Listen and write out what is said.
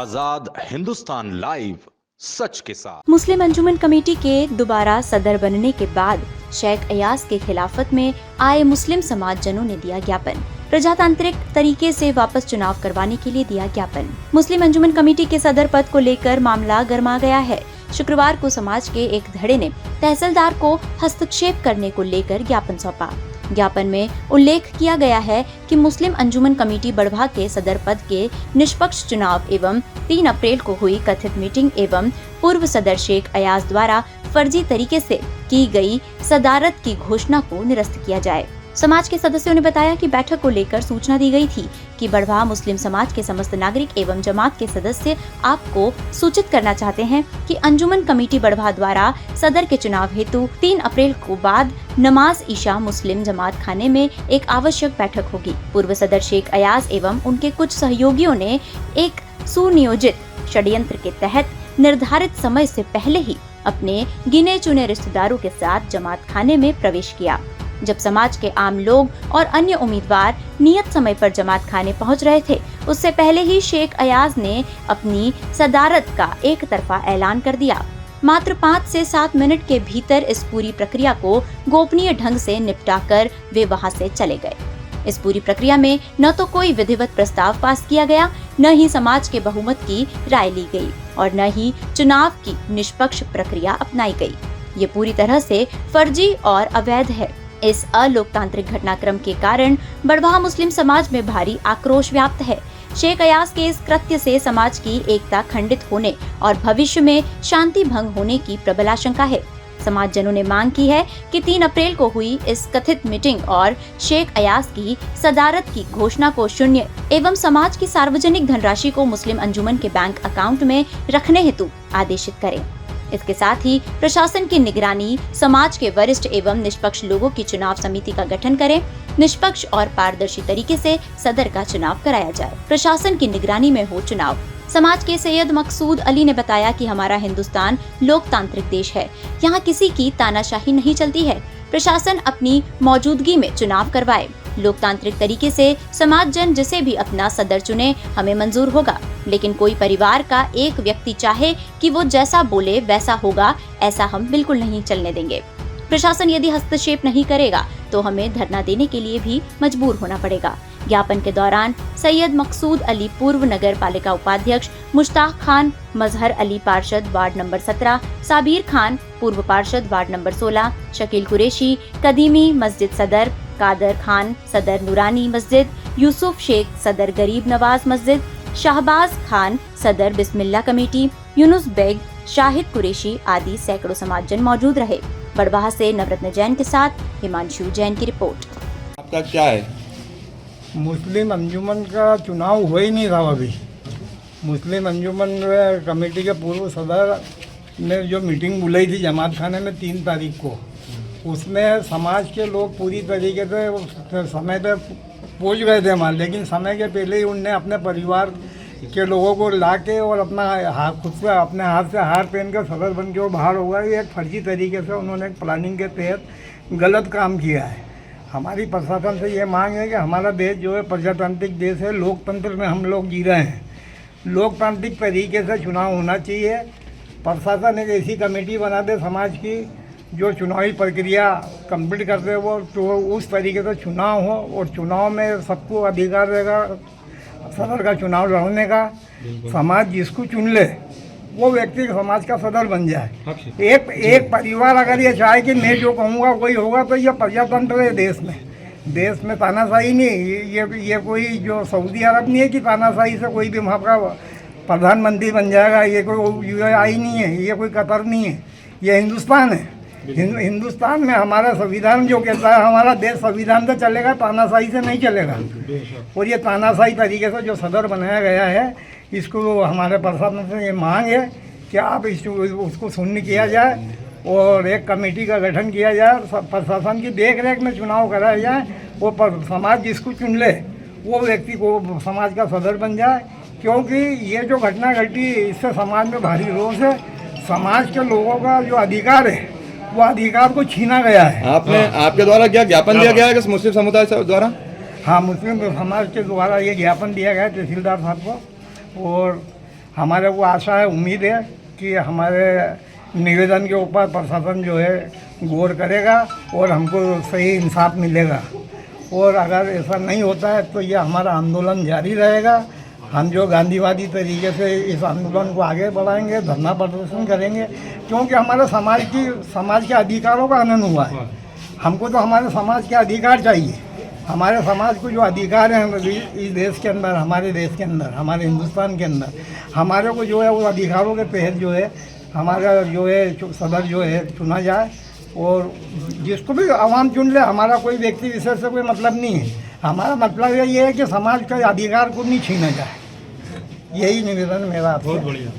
आजाद Hindustan live, सच के साथ। मुस्लिम अंजुमन committee के दोबारा सदर बनने के बाद शेख अयाज के खिलाफत में आए मुस्लिम समाज जनों ने दिया ज्ञापन। प्रजातांत्रिक तरीके से वापस चुनाव करवाने के लिए दिया ज्ञापन। मुस्लिम अंजुमन कमेटी के सदर पद को लेकर मामला गर्मा गया है। शुक्रवार को समाज के एक धड़े ने तहसीलदार को हस्तक्षेप करने को लेकर ज्ञापन सौंपा। ज्ञापन में उल्लेख किया गया है कि मुस्लिम अंजुमन कमेटी बड़भा के सदर पद के निष्पक्ष चुनाव एवं 3 अप्रैल को हुई कथित मीटिंग एवं पूर्व सदर शेख अयाज द्वारा फर्जी तरीके से की गई सदारत की घोषणा को निरस्त किया जाए। समाज के सदस्यों ने बताया कि बैठक को लेकर सूचना दी गई थी कि बड़भा मुस्लिम समाज के समस्त नागरिक एवं जमात के सदस्य आपको सूचित करना चाहते हैं कि अंजुमन कमेटी बड़भा द्वारा सदर के चुनाव हेतु 3 अप्रैल को बाद नमाज ईशा मुस्लिम जमात खाने में एक आवश्यक बैठक होगी। पूर्व सदर शेख अयाज एवं उनके कुछ सहयोगियों ने एक सुनियोजित षड्यंत्र के तहत निर्धारित समय से पहले ही अपने गिने चुने रिश्तेदारों के साथ जमात खाने में प्रवेश किया। जब समाज के आम लोग और अन्य उम्मीदवार नियत समय पर जमात खाने पहुंच रहे थे, उससे पहले ही शेख अयाज ने अपनी सदारत का एक तरफा ऐलान कर दिया। मात्र 5 से 7 मिनट के भीतर इस पूरी प्रक्रिया को गोपनीय ढंग से निपटाकर वे वहां से चले गए। इस पूरी प्रक्रिया में न तो कोई विधिवत प्रस्ताव पास किया गया, न ही समाज के बहुमत की राय ली गई और न ही चुनाव की निष्पक्ष प्रक्रिया अपनाई गई। ये पूरी तरह से फर्जी और अवैध है। इस अलोकतांत्रिक घटनाक्रम के कारण बड़भा मुस्लिम समाज में भारी आक्रोश व्याप्त है। शेख अयाज के इस कृत्य से समाज की एकता खंडित होने और भविष्य में शांति भंग होने की प्रबल आशंका है। समाजजनों ने मांग की है कि 3 अप्रैल को हुई इस कथित मीटिंग और शेख अयाज की सदारत की घोषणा को शून्य एवं समाज की सार्वजनिक धनराशि को मुस्लिम अंजुमन के बैंक अकाउंट में रखने हेतु आदेशित करें। इसके साथ ही प्रशासन की निगरानी, समाज के वरिष्ठ एवं निष्पक्ष लोगों की चुनाव समिति का गठन करें। निष्पक्ष और पारदर्शी तरीके से सदर का चुनाव कराया जाए। प्रशासन की निगरानी में हो चुनाव। समाज के सैयद मकसूद अली ने बताया कि हमारा हिंदुस्तान लोकतांत्रिक देश है। यहाँ किसी की तानाशाही नहीं चलती है। प्रशासन अपनी मौजूदगी में चुनाव करवाए। लोकतांत्रिक तरीके से समाज जन जिसे भी अपना सदर चुने हमें मंजूर होगा, लेकिन कोई परिवार का एक व्यक्ति चाहे कि वो जैसा बोले वैसा होगा, ऐसा हम बिल्कुल नहीं चलने देंगे। प्रशासन यदि हस्तक्षेप नहीं करेगा तो हमें धरना देने के लिए भी मजबूर होना पड़ेगा। ज्ञापन के दौरान सैयद मकसूद अली पूर्व नगर पालिका उपाध्यक्ष, मुश्ताक खान मजहर अली पार्षद वार्ड नंबर 17, साबिर खान पूर्व पार्षद वार्ड नंबर 16, शकील कुरैशी कदीमी मस्जिद सदर, कादर खान सदर नूरानी मस्जिद, यूसुफ शेख सदर गरीब नवाज मस्जिद, शाहबाज खान सदर बिस्मिल्ला कमेटी, यूनुस बेग, शाहिद कुरैशी आदि सैकड़ों समाजजन मौजूद रहे। बड़वाह से नवरत्न जैन के साथ हिमांशु जैन की रिपोर्ट। आपका क्या है? मुस्लिम अंजुमन का चुनाव हो ही नहीं रहा अभी। मुस्लिम अंजुमन कमेटी के पूर्व सदर ने जो मीटिंग बुलाई थी जमात खाने में 3 तारीख को, उसमें समाज के लोग पूरी तरीके से समय पे पहुंच गए थे वहाँ, लेकिन समय के पहले ही उनने अपने परिवार के लोगों को ला के और अपना हाथ खुद से अपने हाथ से हार पहन कर सदर बन के वो बाहर हो गए। ये एक फर्जी तरीके से उन्होंने एक प्लानिंग के तहत गलत काम किया है। हमारी प्रशासन से ये मांग है कि हमारा देश जो है प्रजातांत्रिक देश है, लोकतंत्र में हम लोग जी रहे हैं। लोकतांत्रिक तरीके से चुनाव होना चाहिए। प्रशासन एक ऐसी कमेटी बना दे समाज की जो चुनावी प्रक्रिया कंप्लीट कर दे, वो तो उस तरीके से चुनाव हो और चुनाव में सबको अधिकार रहेगा सदर का चुनाव लड़ने का। समाज जिसको चुन ले वो व्यक्ति समाज का सदर बन जाए। एक परिवार अगर ये चाहे कि मैं जो कहूँगा वही होगा, तो ये प्रजातंत्र है देश में तानाशाही नहीं। ये कोई जो सऊदी अरब नहीं है कि तानाशाही से कोई भी वहाँ का प्रधानमंत्री बन जाएगा। ये कोई यूएई नहीं है, ये कोई कतर नहीं है, ये हिंदुस्तान है। हिंदुस्तान में हमारा संविधान जो कहता है हमारा देश संविधान से चलेगा, तानाशाही से नहीं चलेगा। और ये तानाशाही तरीके से जो सदर बनाया गया है, इसको हमारे प्रशासन से ये मांग है कि आप उसको शून्य किया जाए और एक कमेटी का गठन किया जाए, प्रशासन की देख रेख में चुनाव कराया जाए। वो समाज जिसको चुन ले वो व्यक्ति को समाज का सदर बन जाए, क्योंकि ये जो घटना घटी इससे समाज में भारी रोष है। समाज के लोगों का जो अधिकार है वो अधिकार को छीना गया है। आपके द्वारा क्या ज्ञापन दिया गया है कि मुस्लिम समुदाय द्वारा? हाँ, मुस्लिम समाज के द्वारा ये ज्ञापन दिया गया है तहसीलदार साहब को, और हमारे को आशा है, उम्मीद है कि हमारे निवेदन के ऊपर प्रशासन जो है गौर करेगा और हमको सही इंसाफ मिलेगा। और अगर ऐसा नहीं होता है तो ये हमारा आंदोलन जारी रहेगा। हम जो गांधीवादी तरीके से इस आंदोलन को आगे बढ़ाएंगे, धरना प्रदर्शन करेंगे, क्योंकि हमारे समाज के अधिकारों का हनन हुआ है। हमको तो हमारे समाज के अधिकार चाहिए। हमारे समाज को जो अधिकार हैं इस देश के अंदर, हमारे देश के अंदर, हमारे हिंदुस्तान के अंदर, हमारे को जो है वो अधिकारों के तहत जो है हमारा जो है सदर जो है चुना जाए और जिसको भी आवाम चुन ले। हमारा कोई व्यक्ति विशेष से कोई मतलब नहीं है। हमारा मतलब ये है कि समाज के अधिकार को नहीं छीना जाए। यही निवेदन मेरा आपसे। बहुत बढ़िया।